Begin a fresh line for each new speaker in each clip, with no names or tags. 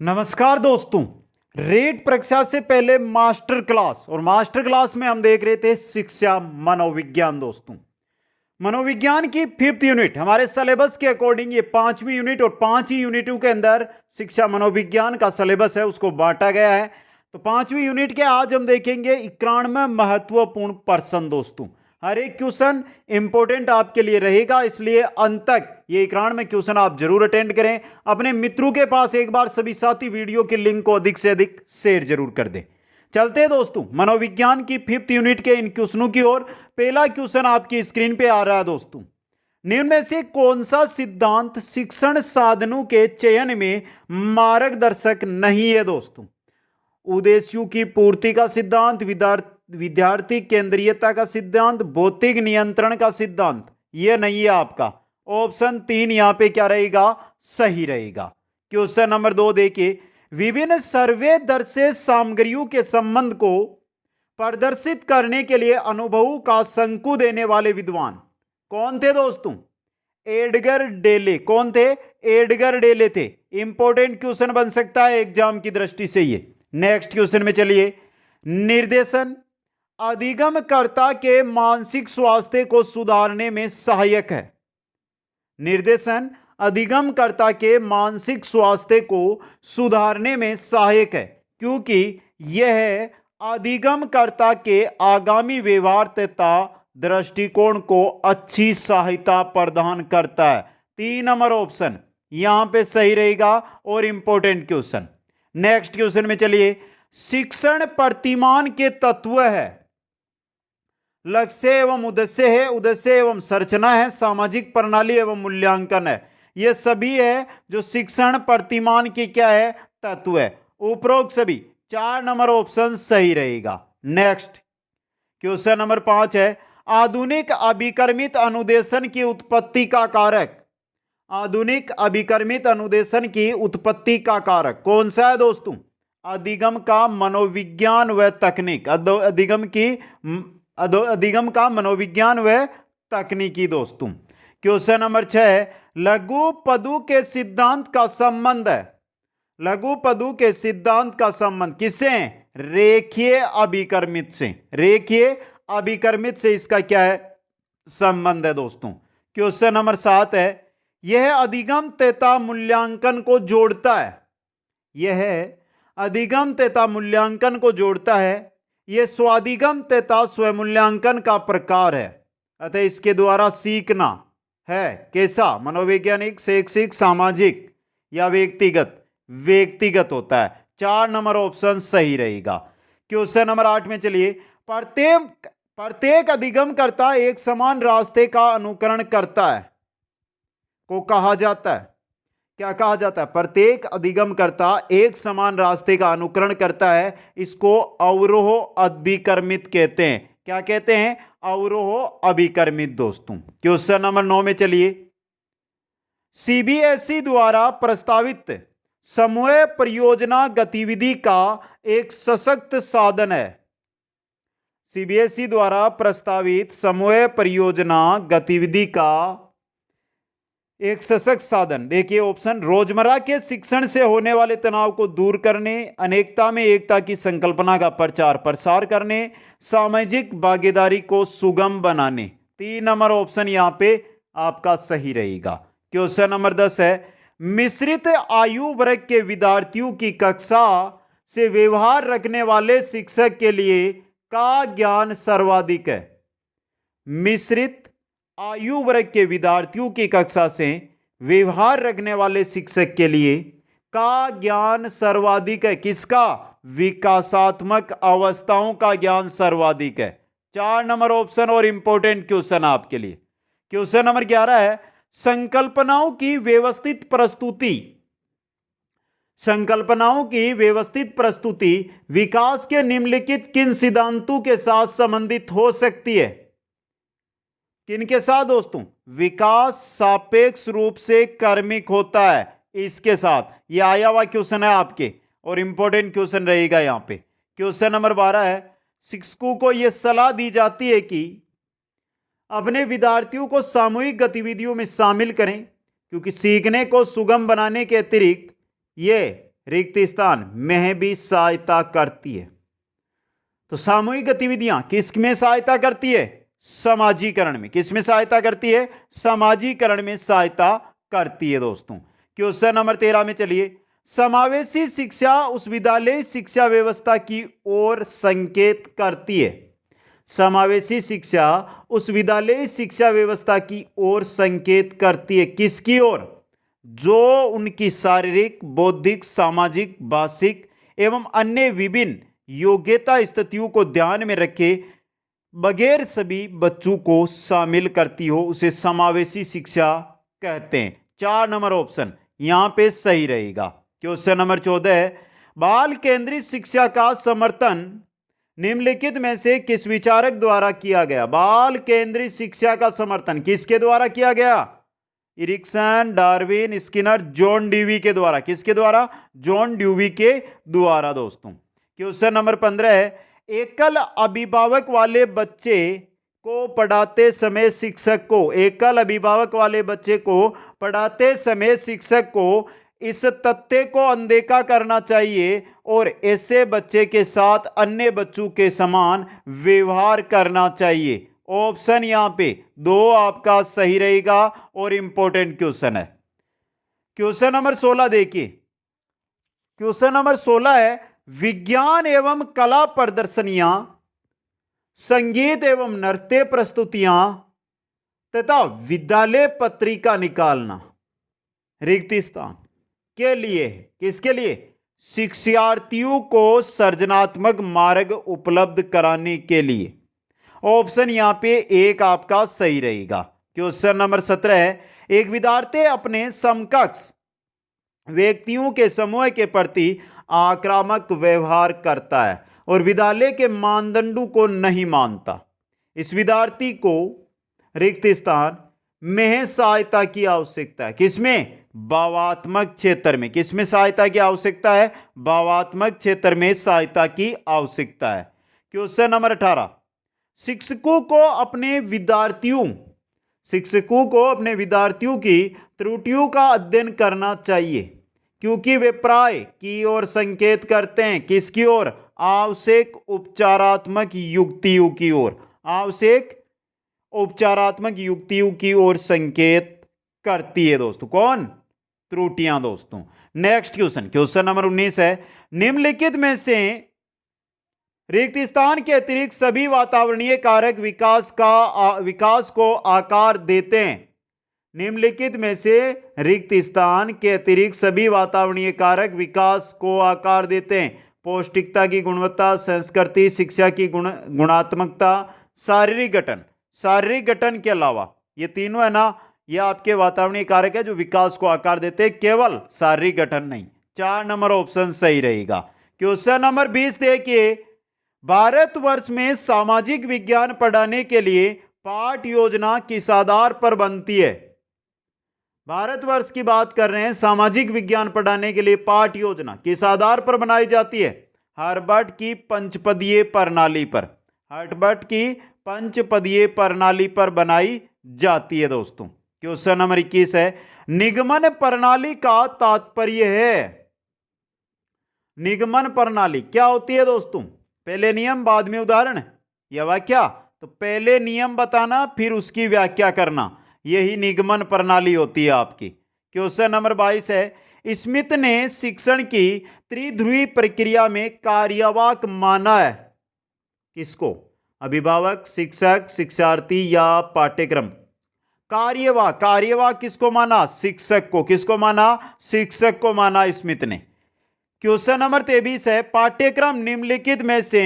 नमस्कार दोस्तों। रेट परीक्षा से पहले मास्टर क्लास और मास्टर क्लास में हम देख रहे थे शिक्षा मनोविज्ञान। दोस्तों, मनोविज्ञान की 5th यूनिट हमारे सिलेबस के अकॉर्डिंग ये 5वीं यूनिट और 5 ही यूनिटों के अंदर शिक्षा मनोविज्ञान का सिलेबस है उसको बांटा गया है। तो 5वीं यूनिट के आज हम देखेंगे 91 महत्वपूर्ण प्रश्न। दोस्तों, हर एक क्वेश्चन इंपॉर्टेंट आपके लिए रहेगा, इसलिए अंत तक ये 91 क्वेश्चन आप जरूर अटेंड करें। अपने मित्रों के पास एक बार सभी साथी वीडियो के लिंक को अधिक से अधिक शेयर जरूर कर दें। चलते हैं दोस्तों मनोविज्ञान की 5th यूनिट के इन क्वेश्चनों की ओर। पहला क्वेश्चन आपकी स्क्रीन पे आ रहा है। दोस्तों, निम्न में से कौन सा सिद्धांत शिक्षण साधनों के चयन में मार्गदर्शक नहीं है? दोस्तों, उद्देश्यों की पूर्ति का सिद्धांत, विद्यार्थी केंद्रीयता का सिद्धांत, भौतिक नियंत्रण का सिद्धांत, यह नहीं है आपका। ऑप्शन 3 यहां पे क्या रहेगा? सही रहेगा। क्वेश्चन नंबर 2 देखिए, विभिन्न सर्वे दर्शे सामग्रियों के संबंध को प्रदर्शित करने के लिए अनुभवों का शंकु देने वाले विद्वान कौन थे? दोस्तों, एडगर डेले। कौन थे? एडगर डेले थे। इंपॉर्टेंट क्वेश्चन बन सकता है एग्जाम की दृष्टि से ये। नेक्स्ट क्वेश्चन में चलिए, निर्देशन अधिगमकर्ता के मानसिक स्वास्थ्य को सुधारने में सहायक है। निर्देशन अधिगमकर्ता के मानसिक स्वास्थ्य को सुधारने में सहायक है क्योंकि यह अधिगमकर्ता के आगामी व्यवहार तथा दृष्टिकोण को अच्छी सहायता प्रदान करता है। 3 नंबर ऑप्शन यहां पे सही रहेगा और इंपॉर्टेंट क्वेश्चन। नेक्स्ट क्वेश्चन में चलिए, शिक्षण प्रतिमान के तत्व है। लक्ष्य एवं उद्देश्य है, उद्देश्य एवं संरचना है, सामाजिक प्रणाली एवं मूल्यांकन है। यह सभी है जो शिक्षण प्रतिमान की क्या है? तत्व है। उपरोक्त सभी 4 नंबर ऑप्शन सही रहेगा। नेक्स्ट क्वेश्चन नंबर 5 है, आधुनिक अभिकर्मित अनुदेशन की उत्पत्ति का कारक। आधुनिक अभिकर्मित अनुदेशन की उत्पत्ति का कारक कौन सा है? दोस्तों, अधिगम का मनोविज्ञान व तकनीक। अधिगम का मनोविज्ञान व तकनीकी। दोस्तों, क्वेश्चन नंबर 6 है, लघु पदों के सिद्धांत का संबंध है। लघु पदों के सिद्धांत का संबंध किससे है? रेखीय अभिकर्मित से। रेखीय अभिकर्मित से इसका क्या है? संबंध है। दोस्तों, क्वेश्चन नंबर 7 है, यह अधिगम तथा मूल्यांकन को जोड़ता है। यह अधिगम तथा मूल्यांकन को जोड़ता है। यह स्वाधिगम तथा स्वमूल्यांकन का प्रकार है, अतः इसके द्वारा सीखना है कैसा? मनोवैज्ञानिक, शैक्षिक, सामाजिक या व्यक्तिगत? व्यक्तिगत होता है। 4 नंबर ऑप्शन सही रहेगा। क्वेश्चन नंबर 8 में चलिए, प्रत्येक अधिगमकर्ता एक समान रास्ते का अनुकरण करता है को कहा जाता है। क्या कहा जाता है? प्रत्येक अधिगमकर्ता एक समान रास्ते का अनुकरण करता है, इसको अवरोह अभिकर्मित कहते हैं। क्या कहते हैं? अवरोह अभिकर्मित। दोस्तों, क्वेश्चन नंबर 9 में चलिए, सीबीएसई द्वारा प्रस्तावित समूह परियोजना गतिविधि का एक सशक्त साधन है। सीबीएसई द्वारा प्रस्तावित समूह परियोजना गतिविधि का एक सशक्त साधन देखिए ऑप्शन, रोजमर्रा के शिक्षण से होने वाले तनाव को दूर करने, अनेकता में एकता की संकल्पना का प्रचार प्रसार करने, सामाजिक भागीदारी को सुगम बनाने। 3 नंबर ऑप्शन यहां पे आपका सही रहेगा। क्वेश्चन नंबर 10 है, मिश्रित आयु वर्ग के विद्यार्थियों की कक्षा से व्यवहार रखने वाले शिक्षक के लिए का ज्ञान सर्वाधिक है। मिश्रित आयु वर्ग के विद्यार्थियों की कक्षा से व्यवहार रखने वाले शिक्षक के लिए का ज्ञान सर्वाधिक है। किसका? विकासात्मक अवस्थाओं का ज्ञान सर्वाधिक है। 4 नंबर ऑप्शन और इंपॉर्टेंट क्वेश्चन आपके लिए। क्वेश्चन नंबर 11 है, संकल्पनाओं की व्यवस्थित प्रस्तुति। संकल्पनाओं की व्यवस्थित प्रस्तुति विकास के निम्नलिखित किन सिद्धांतों के साथ संबंधित हो सकती है? किनके साथ? दोस्तों, विकास सापेक्ष रूप से क्रमिक होता है, इसके साथ। यह आया हुआ क्वेश्चन है आपके और इंपॉर्टेंट क्वेश्चन रहेगा यहां पे। क्वेश्चन नंबर 12 है, शिक्षकों को यह सलाह दी जाती है कि अपने विद्यार्थियों को सामूहिक गतिविधियों में शामिल करें क्योंकि सीखने को सुगम बनाने के अतिरिक्त ये रिक्त स्थान में भी सहायता करती है। तो सामूहिक गतिविधियां किस में सहायता करती है? समाजीकरण में। किस में सहायता करती है? समाजीकरण में सहायता करती है दोस्तों। क्वेश्चन नंबर 13 में चलिए। समावेशी शिक्षा उस विद्यालय शिक्षा व्यवस्था की ओर संकेत करती है। समावेशी शिक्षा उस विद्यालय शिक्षा व्यवस्था की ओर संकेत करती है। किसकी ओर? जो उनकी शारीरिक, बौद्धिक, सामाजिक, भाषिक एवं अन्य विभिन्न योग्यता स्थितियों को ध्यान में रखे बगैर सभी बच्चों को शामिल करती हो, उसे समावेशी शिक्षा कहते हैं। 4 नंबर ऑप्शन यहां पे सही रहेगा। क्वेश्चन नंबर 14, बाल केंद्रित शिक्षा का समर्थन निम्नलिखित में से किस विचारक द्वारा किया गया? बाल केंद्रित शिक्षा का समर्थन किसके द्वारा किया गया? Erikson, Darwin, Skinner, John Dewey के द्वारा। किसके द्वारा? जॉन ड्यूवी के द्वारा दोस्तों। क्वेश्चन नंबर 15 है, एकल अभिभावक वाले बच्चे को पढ़ाते समय शिक्षक को, एकल अभिभावक वाले बच्चे को पढ़ाते समय शिक्षक को इस तथ्य को अनदेखा करना चाहिए और ऐसे बच्चे के साथ अन्य बच्चों के समान व्यवहार करना चाहिए। ऑप्शन यहां पे 2 आपका सही रहेगा और इंपॉर्टेंट क्वेश्चन है। क्वेश्चन नंबर 16 देखिए। क्वेश्चन नंबर 16 है, विज्ञान एवं कला प्रदर्शनियां, संगीत एवं नृत्य प्रस्तुतियां तथा विद्यालय पत्रिका निकालना रिक्त स्थान के लिए। किसके लिए? शिक्षार्थियों को सृजनात्मक मार्ग उपलब्ध कराने के लिए। ऑप्शन यहां पे 1 आपका सही रहेगा। क्वेश्चन नंबर 17 है, एक विद्यार्थी अपने समकक्ष व्यक्तियों के समूह के प्रति आक्रामक व्यवहार करता है और विद्यालय के मानदंडों को नहीं मानता। इस विद्यार्थी को रिक्त स्थान में सहायता की आवश्यकता है। किसमें? भावात्मक क्षेत्र में। किसमें सहायता की आवश्यकता है? भावात्मक क्षेत्र में सहायता की आवश्यकता है। क्वेश्चन नंबर 18, शिक्षकों को अपने विद्यार्थियों की त्रुटियों का अध्ययन करना चाहिए क्योंकि वे प्राय की ओर संकेत करते हैं। किसकी ओर? आवश्यक उपचारात्मक युक्तियों की ओर। आवश्यक उपचारात्मक युक्तियों की ओर संकेत करती है दोस्तों। कौन? त्रुटियां दोस्तों। नेक्स्ट क्वेश्चन, क्वेश्चन नंबर 19 है, निम्नलिखित में से रिक्त स्थान के अतिरिक्त सभी वातावरणीय कारक विकास को आकार देते हैं। निम्नलिखित में से रिक्त स्थान के अतिरिक्त सभी वातावरणीय कारक विकास को आकार देते हैं। पौष्टिकता की गुणवत्ता, संस्कृति, शिक्षा की गुणात्मकता, शारीरिक गठन। शारीरिक गठन के अलावा ये तीनों है ना, ये आपके वातावरणीय कारक है जो विकास को आकार देते हैं, केवल शारीरिक गठन नहीं। 4 नंबर ऑप्शन सही रहेगा। क्वेश्चन नंबर 20 देखिए, भारतवर्ष में सामाजिक विज्ञान पढ़ाने के लिए पाठ योजना किस आधार पर बनती है? भारतवर्ष की बात कर रहे हैं, सामाजिक विज्ञान पढ़ाने के लिए पाठ योजना किस आधार पर बनाई जाती है? हार्वर्ड की पंचपदीय प्रणाली पर। हार्वर्ड की पंचपदीय प्रणाली पर बनाई जाती है दोस्तों। क्वेश्चन नंबर 21 है, निगमन प्रणाली का तात्पर्य है। निगमन प्रणाली क्या होती है दोस्तों? पहले नियम बाद में उदाहरण या व्याख्या। तो पहले नियम बताना फिर उसकी व्याख्या करना, यही निगमन प्रणाली होती है आपकी। क्वेश्चन नंबर 22 है, स्मिथ ने शिक्षण की त्रिध्रुवी प्रक्रिया में कार्यवाहक माना है। किसको? अभिभावक, शिक्षक, शिक्षार्थी या पाठ्यक्रम? कार्यवाहक किसको माना? शिक्षक को। किसको माना? शिक्षक को माना स्मिथ ने। क्वेश्चन नंबर 23 है, पाठ्यक्रम निम्नलिखित में से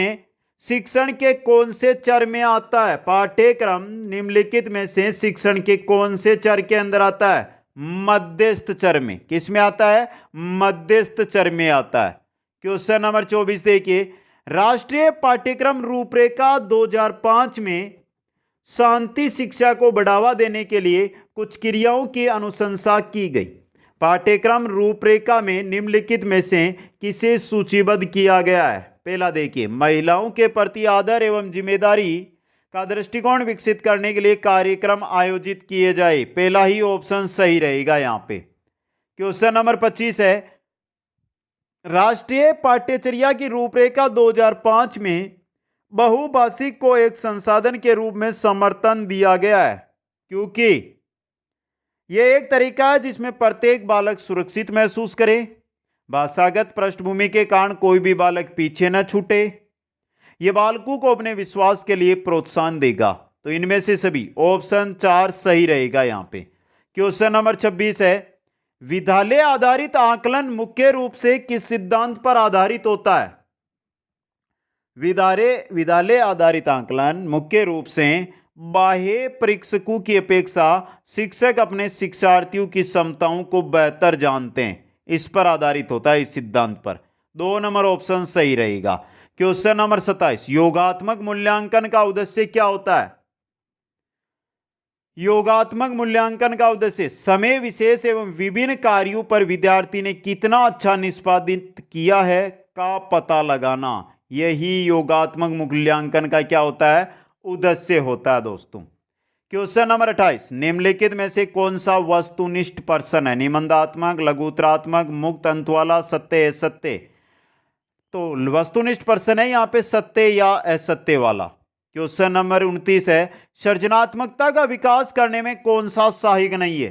शिक्षण के कौन से चर में आता है? पाठ्यक्रम निम्नलिखित में से शिक्षण के कौन से चर के अंदर आता है? मध्यस्थ चर में। किस में आता है? मध्यस्थ चर में आता है। क्वेश्चन नंबर 24 देखिए, राष्ट्रीय पाठ्यक्रम रूपरेखा 2005 में शांति शिक्षा को बढ़ावा देने के लिए कुछ क्रियाओं की अनुशंसा की गई। पाठ्यक्रम रूपरेखा में निम्नलिखित में से किसे सूचीबद्ध किया गया है? पहला देखिए, महिलाओं के प्रति आदर एवं जिम्मेदारी का दृष्टिकोण विकसित करने के लिए कार्यक्रम आयोजित किए जाए। पहला ही ऑप्शन सही रहेगा यहां पे। क्वेश्चन नंबर 25 है, राष्ट्रीय पाठ्यचर्या की रूपरेखा 2005 में बहुभाषिक को एक संसाधन के रूप में समर्थन दिया गया है, क्योंकि यह एक तरीका है जिसमें प्रत्येक बालक सुरक्षित महसूस करे, भाषागत पृष्ठभूमि के कारण कोई भी बालक पीछे न छूटे, यह बालकों को अपने विश्वास के लिए प्रोत्साहन देगा। तो इनमें से सभी ऑप्शन 4 सही रहेगा। यहां पे क्वेश्चन नंबर 26 है, विद्यालय आधारित आकलन मुख्य रूप से किस सिद्धांत पर आधारित होता है? विद्यालय आधारित आकलन मुख्य रूप से बाह्य परीक्षकों की अपेक्षा शिक्षक अपने शिक्षार्थियों की क्षमताओं को बेहतर जानते हैं, इस पर आधारित होता है, इस सिद्धांत पर। 2 नंबर ऑप्शन सही रहेगा। क्वेश्चन नंबर 27, योगात्मक मूल्यांकन का उद्देश्य क्या होता है? योगात्मक मूल्यांकन का उद्देश्य समय विशेष एवं विभिन्न कार्यों पर विद्यार्थी ने कितना अच्छा निष्पादित किया है का पता लगाना। यही योगात्मक मूल्यांकन का क्या होता है? उद्देश्य होता है दोस्तों। क्वेश्चन नंबर 28, निम्नलिखित में से कौन सा वस्तुनिष्ठ प्रश्न है? निबंधात्मक, लघुत्तरात्मक, मुक्त अंत वाला, सत्य असत्य? तो वस्तुनिष्ठ प्रश्न है यहां पे सत्य या असत्य वाला। क्वेश्चन नंबर 29 है, सृजनात्मकता का विकास करने में कौन सा सहायक नहीं है?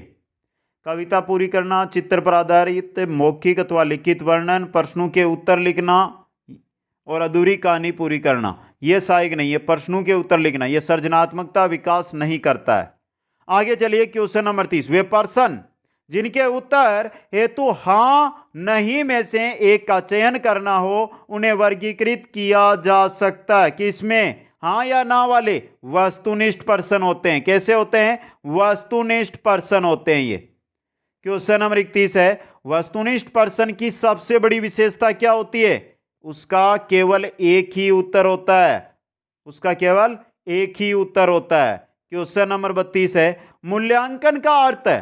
कविता पूरी करना, चित्र पर आधारित, मौखिक अथवा लिखित वर्णन, प्रश्नों के उत्तर लिखना और अधूरी कहानी पूरी करना। यह सहायक नहीं है। प्रश्नों के उत्तर लिखना यह सृजनात्मकता विकास नहीं करता है। आगे चलिए क्वेश्चन नंबर 30, वे पर्सन जिनके उत्तर हेतु हाँ नहीं में से एक का चयन करना हो उन्हें वर्गीकृत किया जा सकता है किसमें? हाँ या ना वाले वस्तुनिष्ठ पर्सन होते हैं। कैसे होते हैं? वस्तुनिष्ठ पर्सन होते हैं ये। क्वेश्चन नंबर 31 है, वस्तुनिष्ठ पर्सन की सबसे बड़ी विशेषता क्या होती है? उसका केवल एक ही उत्तर होता है। उसका केवल एक ही उत्तर होता है। क्वेश्चन नंबर 32 है, मूल्यांकन का अर्थ है,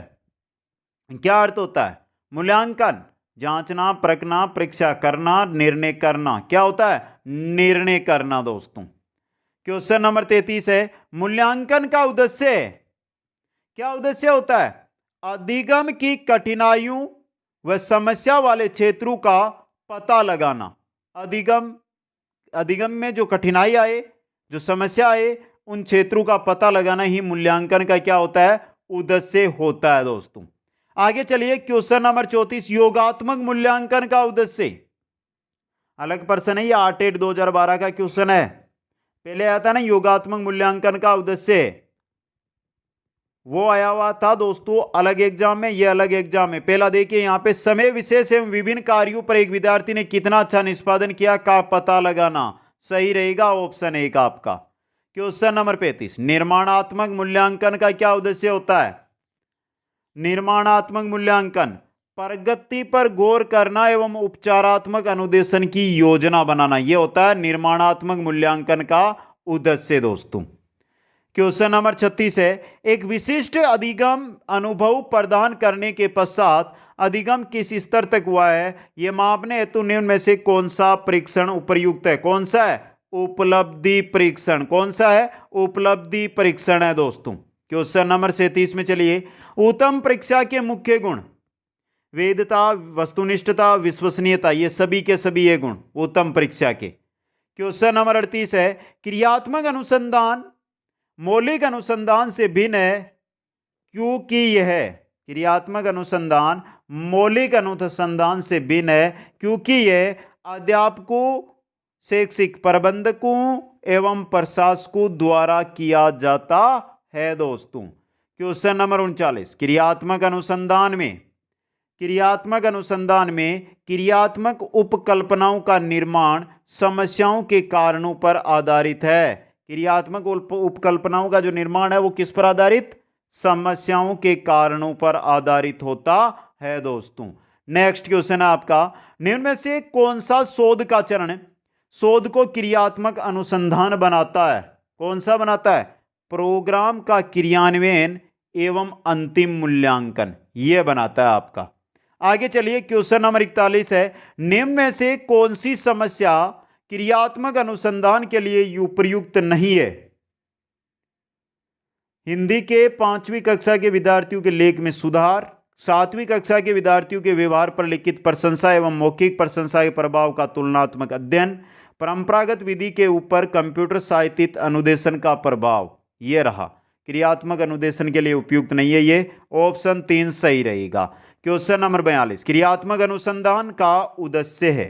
क्या अर्थ होता है? मूल्यांकन जांचना, परखना, परीक्षा करना, निर्णय करना। क्या होता है? निर्णय करना दोस्तों। क्वेश्चन नंबर 33 है, मूल्यांकन का उद्देश्य, क्या उद्देश्य होता है? अधिगम की कठिनाइयों व समस्या वाले क्षेत्रों का पता लगाना। अधिगम में जो कठिनाई आए, जो समस्या आए, उन क्षेत्रों का पता लगाना ही मूल्यांकन का क्या होता है? उद्देश्य होता है दोस्तों। आगे चलिए क्वेश्चन नंबर 34, योगात्मक मूल्यांकन का उद्देश्य। अलग प्रश्न है, ये 8 2012 का क्वेश्चन है। पहले आया था ना योगात्मक मूल्यांकन का उद्देश्य, वो आया हुआ था दोस्तों अलग एग्जाम में, ये अलग एग्जाम में। पहला देखिए यहां पे समय विशेष एवं विभिन्न कार्यों पर एक विद्यार्थी ने कितना अच्छा निष्पादन किया का पता लगाना। सही रहेगा ऑप्शन 1 आपका। क्वेश्चन नंबर 35, निर्माणात्मक मूल्यांकन का क्या उद्देश्य होता है? निर्माणात्मक मूल्यांकन प्रगति पर गौर करना एवं उपचारात्मक अनुदेशन की योजना बनाना, यह होता है निर्माणात्मक मूल्यांकन का उद्देश्य दोस्तों। क्वेश्चन नंबर 36 है, एक विशिष्ट अधिगम अनुभव प्रदान करने के पश्चात अधिगम किस स्तर तक हुआ है यह मापने हेतु निम्न में से कौन सा परीक्षण उपयुक्त है? कौन सा है? उपलब्धि परीक्षण। कौन सा है? उपलब्धि परीक्षण है दोस्तों। क्वेश्चन नंबर 37 में चलिए, उत्तम परीक्षा के मुख्य गुण, वेदता, वस्तुनिष्ठता, विश्वसनीयता, ये सभी के सभी ये गुण उत्तम परीक्षा के। क्वेश्चन नंबर 38 है, क्रियात्मक अनुसंधान मौलिक अनुसंधान से भिन्न है क्योंकि यह क्रियात्मक अनुसंधान मौलिक अनुसंधान से भिन्न है क्योंकि यह अध्यापकों, शैक्षिक प्रबंधकों एवं प्रशासकों द्वारा किया जाता है दोस्तों। क्वेश्चन नंबर 39, क्रियात्मक अनुसंधान में क्रियात्मक उपकल्पनाओं का निर्माण समस्याओं के कारणों पर आधारित है। क्रियात्मक उपकल्पनाओं का जो निर्माण है वो किस पर आधारित? समस्याओं के कारणों पर आधारित होता है दोस्तों। नेक्स्ट क्वेश्चन है आपका, निम्न में से कौन सा शोध का चरण शोध को क्रियात्मक अनुसंधान बनाता है? कौन सा बनाता है? प्रोग्राम का क्रियान्वयन एवं अंतिम मूल्यांकन, यह बनाता है आपका। आगे चलिए क्वेश्चन नंबर 41 है, निम्न में से कौन सी समस्या क्रियात्मक अनुसंधान के लिए उपयुक्त नहीं है? हिंदी के 5वीं कक्षा के विद्यार्थियों के लेख में सुधार, 7वीं कक्षा के विद्यार्थियों के व्यवहार पर लिखित प्रशंसा एवं मौखिक प्रशंसा के प्रभाव का तुलनात्मक अध्ययन, परंपरागत विधि के ऊपर कंप्यूटर सहायतित अनुदेशन का प्रभाव। यह रहा, क्रियात्मक अनुदेशन के लिए उपयुक्त नहीं है ये, ऑप्शन 3 सही रहेगा। क्वेश्चन नंबर 42, क्रियात्मक अनुसंधान का उद्देश्य है।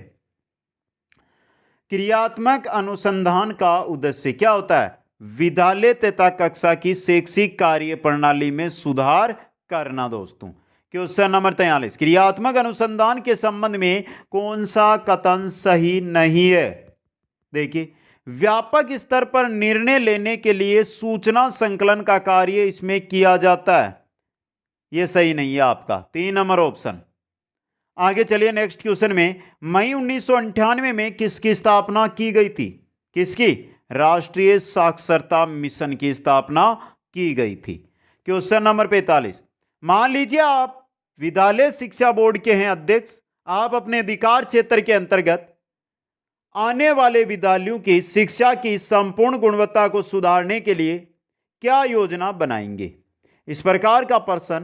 क्रियात्मक अनुसंधान का उद्देश्य क्या होता है? विद्यालय तथा कक्षा की शैक्षिक कार्य प्रणाली में सुधार करना दोस्तों। क्वेश्चन नंबर 43, क्रियात्मक अनुसंधान के संबंध में कौन सा कथन सही नहीं है? देखिए, व्यापक स्तर पर निर्णय लेने के लिए सूचना संकलन का कार्य इसमें किया जाता है, यह सही नहीं है आपका 3 नंबर ऑप्शन। आगे चलिए नेक्स्ट क्वेश्चन में, मई 1998 में किसकी स्थापना की गई थी? किसकी? राष्ट्रीय साक्षरता मिशन की स्थापना की गई थी। क्वेश्चन नंबर 45, मान लीजिए आप विद्यालय शिक्षा बोर्ड के हैं अध्यक्ष। आप अपने अधिकार क्षेत्र के अंतर्गत आने वाले विद्यालयों की शिक्षा की संपूर्ण गुणवत्ता को सुधारने के लिए क्या योजना बनाएंगे? इस प्रकार का प्रश्न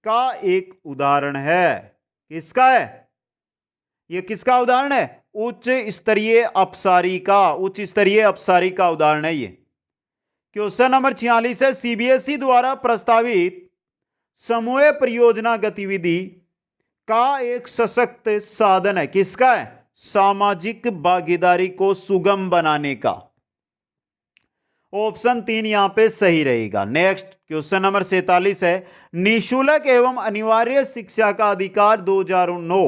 का एक उदाहरण है। किसका है? यह किसका उदाहरण है? उच्च स्तरीय अपसारी का, उच्च स्तरीय अपसारी का उदाहरण है ये। क्वेश्चन नंबर 46 है, सीबीएसई द्वारा प्रस्तावित समूह परियोजना गतिविधि का एक सशक्त साधन है। किसका है? सामाजिक भागीदारी को सुगम बनाने का। ऑप्शन 3 यहां पे सही रहेगा। नेक्स्ट क्वेश्चन नंबर 47 है, निःशुल्क एवं अनिवार्य शिक्षा का अधिकार 2009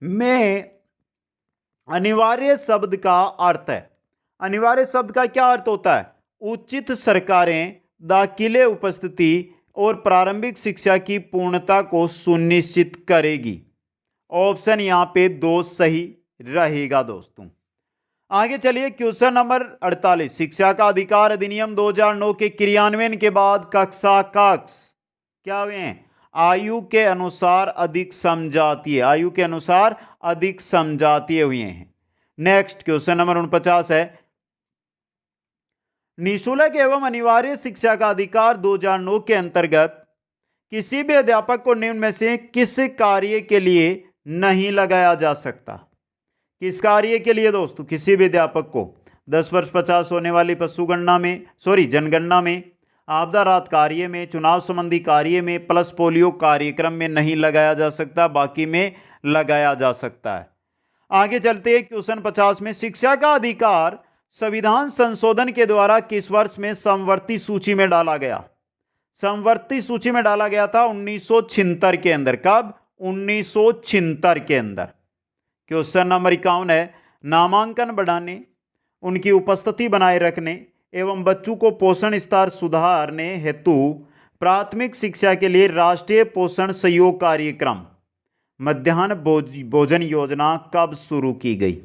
में अनिवार्य शब्द का अर्थ है। अनिवार्य शब्द का क्या अर्थ होता है? उचित सरकारें दाखिले उपस्थिति और प्रारंभिक शिक्षा की पूर्णता को सुनिश्चित करेगी। ऑप्शन यहां पे 2 सही रहेगा दोस्तों। आगे चलिए क्वेश्चन नंबर 48, शिक्षा का अधिकार अधिनियम 2009 के क्रियान्वयन के बाद कक्षा कक्ष क्या हुए हैं? आयु के अनुसार अधिक समजातीय, आयु के अनुसार अधिक समजातीय हुए हैं। नेक्स्ट क्वेश्चन नंबर 49 है, निःशुल्क एवं अनिवार्य शिक्षा का अधिकार 2009 के अंतर्गत किसी भी अध्यापक को निम्न में से किस कार्य के लिए नहीं लगाया जा सकता? किस कार्य के लिए दोस्तों? किसी भी अध्यापक को 10 वर्ष 50 होने वाली जनगणना में, आपदा राहत कार्य में, चुनाव संबंधी कार्य में, प्लस पोलियो कार्यक्रम में नहीं लगाया जा सकता, बाकी में लगाया जा सकता है। आगे चलते हैं क्वेश्चन 50 में, शिक्षा का अधिकार संविधान संशोधन के द्वारा किस वर्ष में समवर्ती सूची में डाला गया? समवर्ती सूची में डाला गया था 1976 के अंदर। कब? 1976 के अंदर। क्वेश्चन नंबर 51 है, नामांकन बढ़ाने, उनकी उपस्थिति बनाए रखने एवं बच्चों को पोषण स्तर सुधारने हेतु प्राथमिक शिक्षा के लिए राष्ट्रीय पोषण सहयोग कार्यक्रम मध्याह्न भोजन योजना कब शुरू की गई?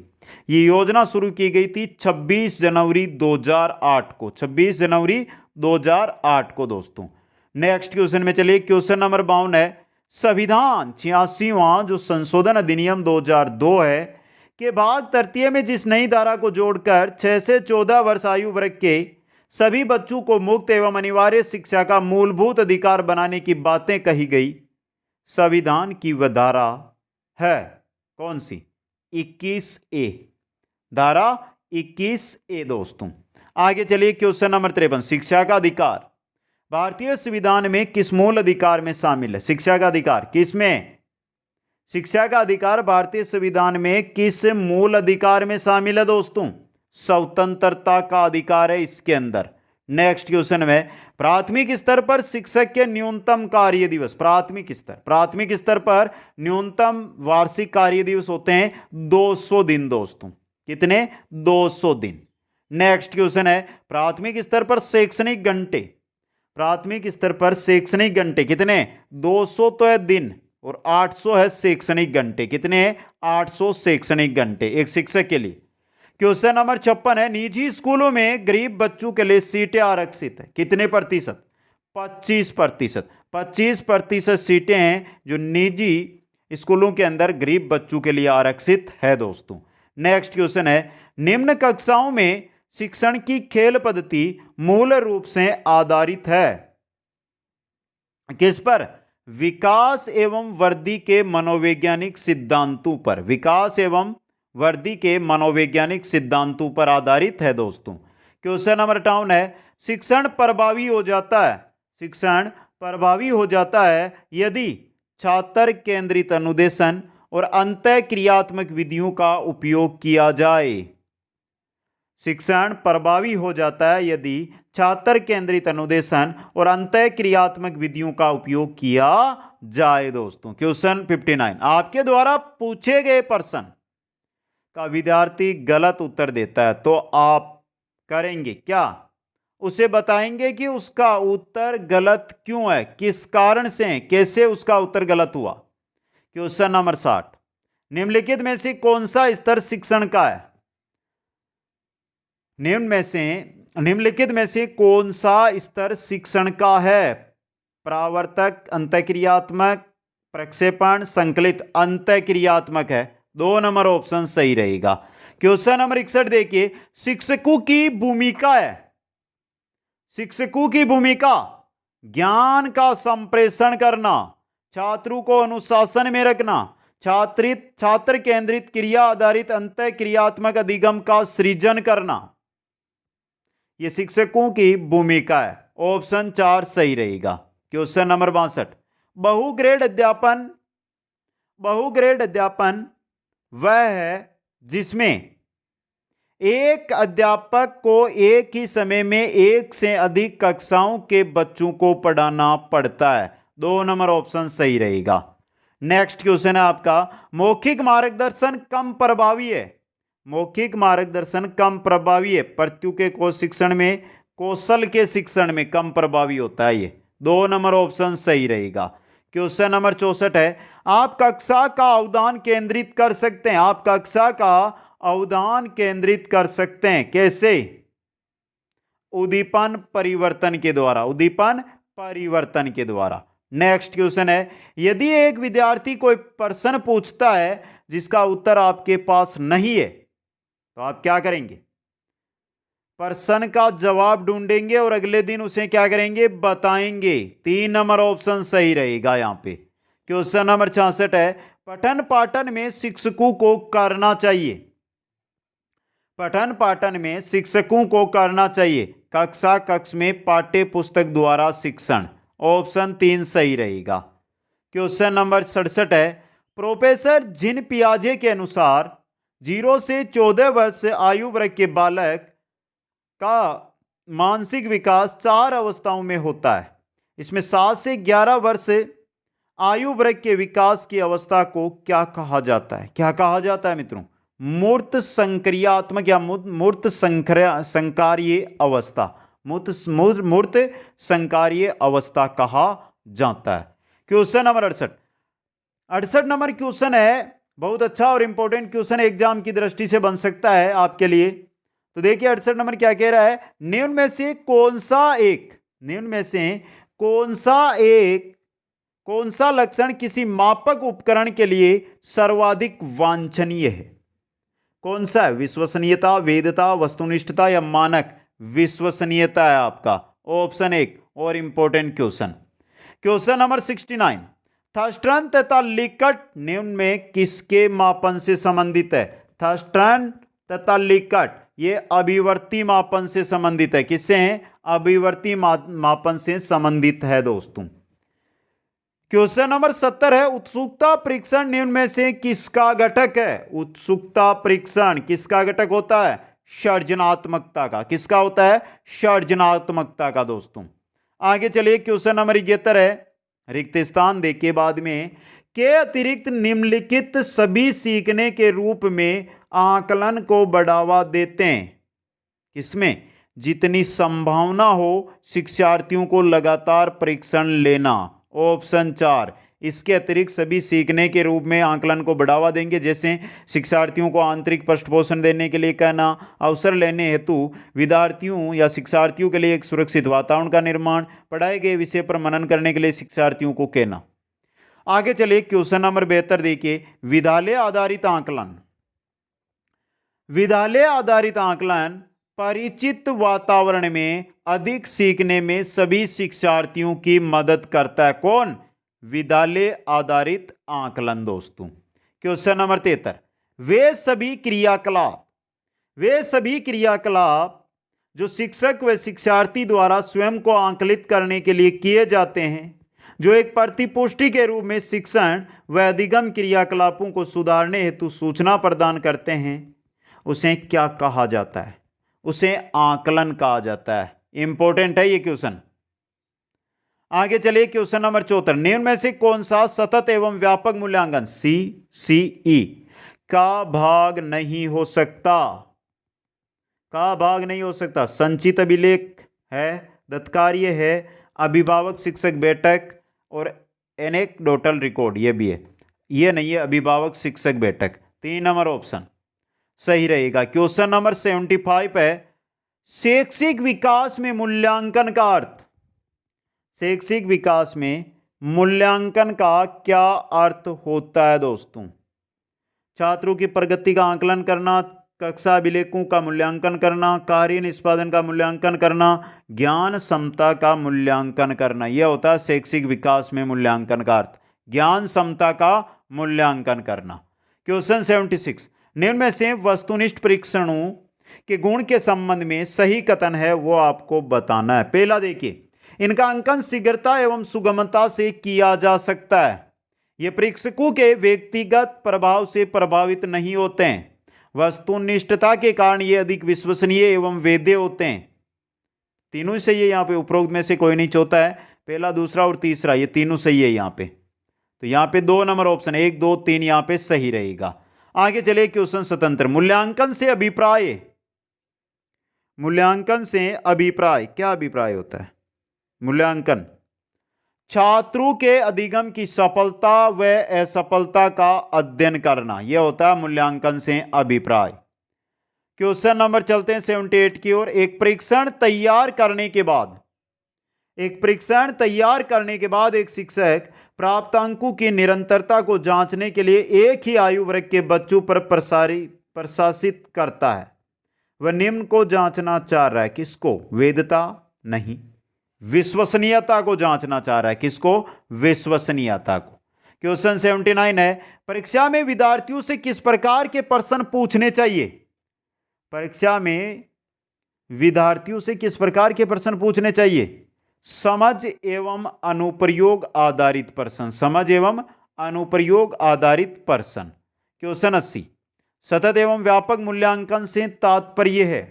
ये योजना शुरू की गई थी 26 जनवरी 2008 को, 26 जनवरी 2008 को दोस्तों। नेक्स्ट क्वेश्चन में चलिए, क्वेश्चन नंबर 52 है, संविधान 86वां जो संशोधन अधिनियम 2002 है के भाग तृतीय में जिस नई धारा को जोड़कर 6 से 14 वर्ष आयु वर्ग के सभी बच्चों को मुक्त एवं अनिवार्य शिक्षा का मूलभूत अधिकार बनाने की बातें कही गई, संविधान की वह धारा है कौन सी? 21A, धारा 21A दोस्तों। आगे चलिए क्वेश्चन नंबर 53, शिक्षा का अधिकार भारतीय संविधान में किस मूल अधिकार में शामिल है? शिक्षा का अधिकार किस में? शिक्षा का अधिकार भारतीय संविधान में किस मूल अधिकार में शामिल है दोस्तों? स्वतंत्रता का अधिकार है इसके अंदर। नेक्स्ट क्वेश्चन में, प्राथमिक स्तर पर शिक्षक के न्यूनतम कार्य दिवस, प्राथमिक स्तर पर न्यूनतम वार्षिक कार्य दिवस होते हैं 200 दिन दोस्तों। कितने? 200 दिन। नेक्स्ट क्वेश्चन है, प्राथमिक स्तर पर शैक्षणिक घंटे, प्राथमिक स्तर पर शैक्षणिक घंटे कितने? 200 तो है दिन और 800 है शैक्षणिक घंटे। कितने हैं? 800 शैक्षणिक घंटे एक शिक्षक के लिए। क्वेश्चन नंबर 56 है, निजी स्कूलों में गरीब बच्चों के लिए सीटें आरक्षित है कितने प्रतिशत? 25%। 25% सीटें हैं जो निजी स्कूलों के अंदर गरीब बच्चों के लिए आरक्षित है दोस्तों। नेक्स्ट क्वेश्चन है, निम्न कक्षाओं में शिक्षण की खेल पद्धति मूल रूप से आधारित है किस पर? विकास एवं वृद्धि के मनोवैज्ञानिक सिद्धांतों पर, विकास एवं वृद्धि के मनोवैज्ञानिक सिद्धांतों पर आधारित है दोस्तों। क्वेश्चन नंबर 58 है, शिक्षण प्रभावी हो जाता है, शिक्षण प्रभावी हो जाता है यदि छात्र केंद्रित अनुदेशन और अंतःक्रियात्मक विधियों का उपयोग किया जाए। शिक्षण प्रभावी हो जाता है यदि छात्र केंद्रित अनुदेशन और अंतःक्रियात्मक विधियों का उपयोग किया जाए दोस्तों। क्वेश्चन 59, आपके द्वारा पूछे गए प्रश्न का विद्यार्थी गलत उत्तर देता है तो आप करेंगे क्या? उसे बताएंगे कि उसका उत्तर गलत क्यों है, किस कारण से, कैसे उसका उत्तर गलत हुआ। क्वेश्चन नंबर 60, निम्नलिखित में से कौन सा स्तर शिक्षण का है? निम्नलिखित में से कौन सा स्तर शिक्षण का है? परावर्तक, अंतःक्रियात्मक, प्रक्षेपण, संकलित। अंतःक्रियात्मक है, 2 नंबर ऑप्शन सही रहेगा। क्वेश्चन नंबर 61 देखिए, शिक्षकों की भूमिका है, शिक्षकों की भूमिका ज्ञान का संप्रेषण करना, छात्रों को अनुशासन में रखना, छात्र केंद्रित क्रिया आधारित अंतःक्रियात्मक अधिगम का सृजन करना, यह शिक्षकों की भूमिका है। ऑप्शन 4 सही रहेगा। क्वेश्चन नंबर 62, बहुग्रेड अध्यापन वह है जिसमें एक अध्यापक को एक ही समय में एक से अधिक कक्षाओं के बच्चों को पढ़ाना पड़ता है। 2 नंबर ऑप्शन सही रहेगा। नेक्स्ट क्वेश्चन है आपका, मौखिक मार्गदर्शन कम प्रभावी है, मौखिक मार्गदर्शन कम प्रभावी है, प्रत्यु के को शिक्षण में, कौशल के शिक्षण में कम प्रभावी होता है ये। 2 नंबर ऑप्शन सही रहेगा। क्वेश्चन नंबर 64 है, आप कक्षा का अवधान केंद्रित कर सकते हैं, आप कक्षा का अवधान केंद्रित कर सकते हैं, कैसे? उद्दीपन परिवर्तन के द्वारा, उद्दीपन परिवर्तन के द्वारा। नेक्स्ट क्वेश्चन है, यदि एक विद्यार्थी कोई प्रश्न पूछता है जिसका उत्तर आपके पास नहीं है तो आप क्या करेंगे? प्रश्न का जवाब ढूंढेंगे और अगले दिन उसे क्या करेंगे? बताएंगे। 3 नंबर ऑप्शन सही रहेगा यहां पे। क्वेश्चन नंबर 66 है, पठन पाठन में शिक्षकों को करना चाहिए, पठन पाठन में शिक्षकों को करना चाहिए कक्ष में पाठ्य पुस्तक द्वारा शिक्षण। ऑप्शन 3 सही रहेगा। क्वेश्चन नंबर 67 है, प्रोफेसर जिन पियाजे के अनुसार 0 से 14 वर्ष आयु वर्ग के बालक का मानसिक विकास 4 अवस्थाओं में होता है, इसमें 7 से 11 वर्ष आयु वर्ग के विकास की अवस्था को क्या कहा जाता है? क्या कहा जाता है मित्रों? मूर्त संक्रियात्मक या मूर्त संकारीय अवस्था, मूर्त संकारीय अवस्था कहा जाता है। क्वेश्चन नंबर 68 नंबर क्वेश्चन है, बहुत अच्छा और इंपॉर्टेंट क्वेश्चन एग्जाम की दृष्टि से बन सकता है आपके लिए। तो देखिए 68 नंबर क्या कह रहा है, निम्न में से कौन सा लक्षण किसी मापक उपकरण के लिए सर्वाधिक वांछनीय है? कौन सा है? विश्वसनीयता, वैधता, वस्तुनिष्ठता या मानक? विश्वसनीयता है आपका ऑप्शन 1 और important question. Question number 69, Thurston तथा लिकट निम्न में किसके मापन से संबंधित है? थर्स्टन तथा लिकट ये अभिवर्ती मापन से संबंधित है। किससे हैं? अभिवर्ती मापन से संबंधित है दोस्तों। क्वेश्चन नंबर 70 है, उत्सुकता परीक्षण निम्न में से किसका घटक है? उत्सुकता परीक्षण किसका घटक होता है? सृजनात्मकता का। किसका होता है? सृजनात्मकता का दोस्तों। आगे चलिए क्वेश्चन नंबर 71 है, रिक्त स्थान देखिए बाद में, के अतिरिक्त निम्नलिखित सभी सीखने के रूप में आकलन को बढ़ावा देते हैं। किसमें? जितनी संभावना हो शिक्षार्थियों को लगातार परीक्षण लेना। ऑप्शन 4, इसके अतिरिक्त सभी सीखने के रूप में आकलन को बढ़ावा देंगे, जैसे शिक्षार्थियों को आंतरिक पृष्ठपोषण देने के लिए कहना, अवसर लेने हेतु विद्यार्थियों या शिक्षार्थियों के लिए एक सुरक्षित वातावरण का निर्माण, पढ़ाए गए विषय पर मनन करने के लिए शिक्षार्थियों को कहना। आगे चलिए क्वेश्चन नंबर 72 देखिए, विद्यालय आधारित आकलन। विद्यालय आधारित आकलन परिचित वातावरण में अधिक सीखने में सभी शिक्षार्थियों की मदद करता है। कौन? विद्यालय आधारित आकलन दोस्तों। क्वेश्चन नंबर 73, वे सभी क्रियाकलाप जो शिक्षक व शिक्षार्थी द्वारा स्वयं को आकलित करने के लिए किए जाते हैं, जो एक प्रतिपुष्टि के रूप में शिक्षण व अधिगम क्रियाकलापों को सुधारने हेतु सूचना प्रदान करते हैं, उसे क्या कहा जाता है? उसे आकलन कहा जाता है। इंपॉर्टेंट है ये क्वेश्चन। आगे चलिए क्वेश्चन नंबर 74, निम्न में से कौन सा सतत एवं व्यापक मूल्यांकन CCE का भाग नहीं हो सकता? संचित अभिलेख है, दत्तकार्य है, अभिभावक शिक्षक बैठक और एनेक्डोटल रिकॉर्ड, ये भी है। ये नहीं है अभिभावक शिक्षक बैठक। 3 नंबर ऑप्शन सही रहेगा। क्वेश्चन नंबर 75 है, शैक्षिक विकास में मूल्यांकन का अर्थ। शैक्षिक विकास में मूल्यांकन का क्या अर्थ होता है दोस्तों? छात्रों की प्रगति का आकलन करना, कक्षा अभिलेखों का मूल्यांकन करना, कार्य निष्पादन का मूल्यांकन करना, ज्ञान क्षमता का मूल्यांकन करना। यह होता है शैक्षिक विकास में मूल्यांकन का अर्थ, ज्ञान क्षमता का मूल्यांकन करना। क्वेश्चन 76, निम्न में से वस्तुनिष्ठ परीक्षणों के गुण के संबंध में सही कथन है वो आपको बताना है। पहला देखिए, इनका अंकन शीघ्रता एवं सुगमता से किया जा सकता है। ये परीक्षकों के व्यक्तिगत प्रभाव से प्रभावित नहीं होते हैं। वस्तुनिष्ठता के कारण ये अधिक विश्वसनीय एवं वैध होते हैं। तीनों सही है यहाँ पे, उपरोक्त में से कोई नहीं चौथा है। पहला, दूसरा और तीसरा ये तीनों सही है यहाँ पे। तो यहाँ पे 2 नंबर ऑप्शन 1, 2, 3 यहाँ पे सही रहेगा। आगे चलिए क्वेश्चन 77, मूल्यांकन से अभिप्राय। मूल्यांकन से अभिप्राय, क्या अभिप्राय होता है? मूल्यांकन छात्रों के अधिगम की सफलता व असफलता का अध्ययन करना, यह होता है मूल्यांकन से अभिप्राय। क्वेश्चन नंबर चलते हैं 78 की ओर। एक परीक्षण तैयार करने के बाद एक शिक्षक प्राप्त अंकों की निरंतरता को जांचने के लिए एक ही आयु वर्ग के बच्चों पर प्रशासित करता है। वह निम्न को जांचना चाह रहा है, किसको? वैधता नहीं, विश्वसनीयता को जांचना चाह रहा है। किसको? विश्वसनीयता को। क्वेश्चन 79 है, परीक्षा में विद्यार्थियों से किस प्रकार के प्रश्न पूछने चाहिए? परीक्षा में विद्यार्थियों से किस प्रकार के प्रश्न पूछने चाहिए? समझ एवं अनुप्रयोग आधारित प्रश्न, समझ एवं अनुप्रयोग आधारित प्रश्न। क्वेश्चन 80, सतत एवं व्यापक मूल्यांकन से तात्पर्य है।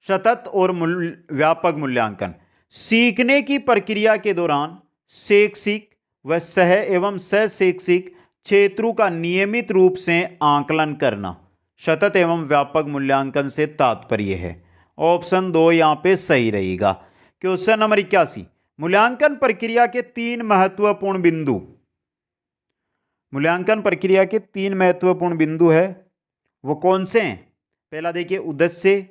सतत और व्यापक मूल्यांकन सीखने की प्रक्रिया के दौरान शैक्षिक व सह एवं शैक्षिक क्षेत्रों का नियमित रूप से आकलन करना, सतत एवं व्यापक मूल्यांकन से तात्पर्य है। ऑप्शन 2 यहां पे सही रहेगा। क्वेश्चन नंबर 81, मूल्यांकन प्रक्रिया के 3 महत्वपूर्ण बिंदु। मूल्यांकन प्रक्रिया के 3 महत्वपूर्ण बिंदु है, वो कौन से हैं? पहला देखिए, उद्देश्य,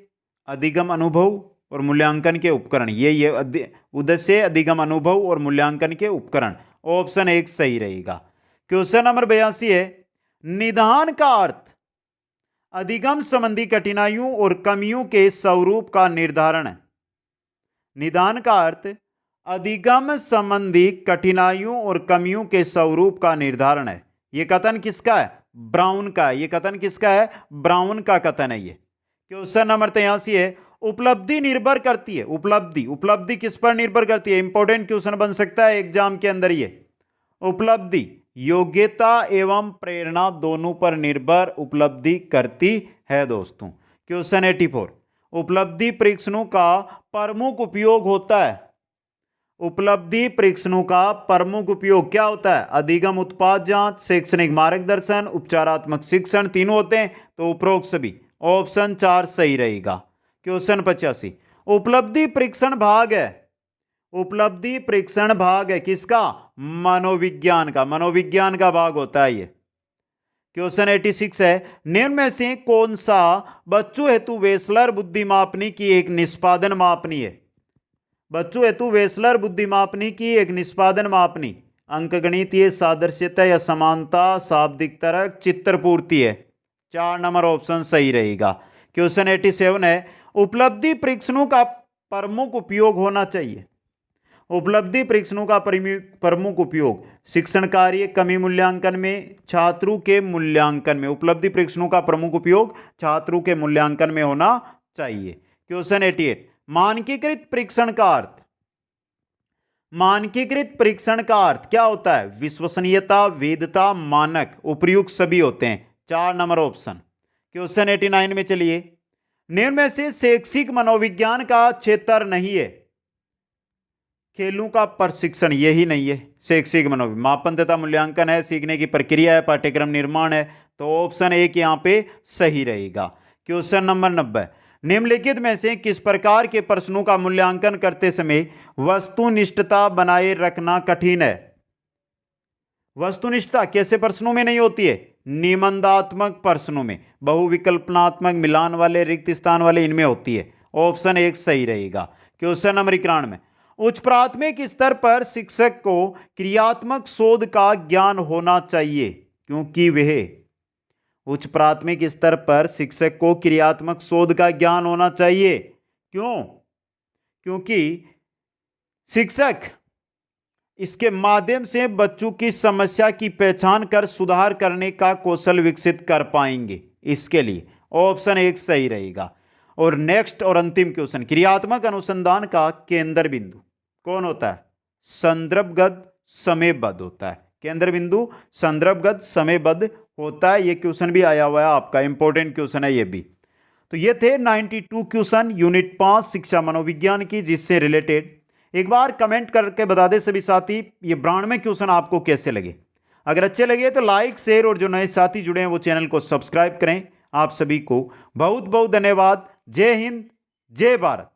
अधिगम, अनुभव और मूल्यांकन के उपकरण। ये उद्देश्य, अधिगम, अनुभव और मूल्यांकन के उपकरण। ऑप्शन 1 सही रहेगा। क्वेश्चन नंबर 82 है, निदान का अर्थ अधिगम संबंधी कठिनाइयों और कमियों के स्वरूप का निर्धारण है। निदान का अर्थ अधिगम संबंधी कठिनाइयों और कमियों के स्वरूप का निर्धारण है। यह कथन किसका है? ब्राउन का है। यह कथन किसका है? ब्राउन का कथन है ये। क्वेश्चन नंबर 83 है, उपलब्धि निर्भर करती है। उपलब्धि किस पर निर्भर करती है? इंपॉर्टेंट क्वेश्चन बन सकता है एग्जाम के अंदर ये। उपलब्धि योग्यता एवं प्रेरणा दोनों पर निर्भर उपलब्धि करती है दोस्तों। क्वेश्चन 84, उपलब्धि परीक्षणों का प्रमुख उपयोग होता है। उपलब्धि परीक्षणों का प्रमुख उपयोग क्या होता है? अधिगम उत्पाद जांच, शैक्षणिक मार्गदर्शन, उपचारात्मक शिक्षण, तीनों होते हैं तो उपरोक्त सभी। ऑप्शन 4 सही रहेगा। क्वेश्चन 85, उपलब्धि परीक्षण भाग है। उपलब्धि परीक्षण भाग है किसका? मनोविज्ञान का। मनोविज्ञान का भाग होता है ये। क्वेश्चन 86 है, निम्न में से कौन सा बच्चों हेतु वेसलर बुद्धि मापनी की एक निष्पादन मापनी है? बच्चों हेतु वेसलर बुद्धि मापनी की एक निष्पादन मापनी अंकगणितीय, सादृश्यता या समानता, शाब्दिक तर्क, चित्रपूर्ति है। 4 नंबर ऑप्शन सही रहेगा। क्वेश्चन 87 है, उपलब्धि परीक्षणों का प्रमुख उपयोग होना चाहिए। उपलब्धि परीक्षणों का प्रमुख उपयोग शिक्षण कार्य कमी मूल्यांकन में, छात्रों के मूल्यांकन में। उपलब्धि परीक्षणों का प्रमुख उपयोग छात्रों के मूल्यांकन में होना चाहिए। क्वेश्चन 88, मानकीकृत परीक्षण का अर्थ। मानकीकृत परीक्षण का अर्थ क्या होता है? विश्वसनीयता, वैधता, मानक, उपयुक्त सभी होते हैं। 4 नंबर ऑप्शन। क्वेश्चन 89 में चलिए, निम्न में से शैक्षिक मनोविज्ञान का क्षेत्र नहीं है। खेलों का प्रशिक्षण यही नहीं है। शैक्षिक मनोविज्ञान मापन तथा मूल्यांकन है, सीखने की प्रक्रिया है, पाठ्यक्रम निर्माण है। तो ऑप्शन 1 यहां पे सही रहेगा। क्वेश्चन नंबर 90, निम्नलिखित में से किस प्रकार के प्रश्नों का मूल्यांकन करते समय वस्तुनिष्ठता बनाए रखना कठिन है? वस्तुनिष्ठता कैसे प्रश्नों में नहीं होती है? निबंधात्मक प्रश्नों में, बहुविकल्पनात्मक, मिलान वाले, रिक्त स्थान वाले, इनमें होती है। ऑप्शन 1 सही रहेगा। क्वेश्चन नंबर 91, उच्च प्राथमिक स्तर पर शिक्षक को क्रियात्मक शोध का ज्ञान होना चाहिए क्योंकि वह उच्च प्राथमिक स्तर पर शिक्षक को क्रियात्मक शोध का ज्ञान होना चाहिए। क्यों? क्योंकि शिक्षक इसके माध्यम से बच्चों की समस्या की पहचान कर सुधार करने का कौशल विकसित कर पाएंगे। इसके लिए ऑप्शन 1 सही रहेगा। और नेक्स्ट और अंतिम क्वेश्चन, क्रियात्मक अनुसंधान का केंद्र बिंदु कौन होता है? संदर्भगत समयबद्ध होता है। केंद्र बिंदु संदर्भगत समयबद्ध होता है। यह क्वेश्चन भी आया हुआ है आपका, इंपॉर्टेंट क्वेश्चन है ये भी। तो ये थे 92 क्वेश्चन यूनिट 5 शिक्षा मनोविज्ञान की, जिससे रिलेटेड। एक बार कमेंट करके बता दें सभी साथी, ये 92 क्वेश्चन आपको कैसे लगे। अगर अच्छे लगे तो लाइक, शेयर, और जो नए साथी जुड़े हैं वो चैनल को सब्सक्राइब करें। आप सभी को बहुत बहुत धन्यवाद। जय हिंद, जय भारत।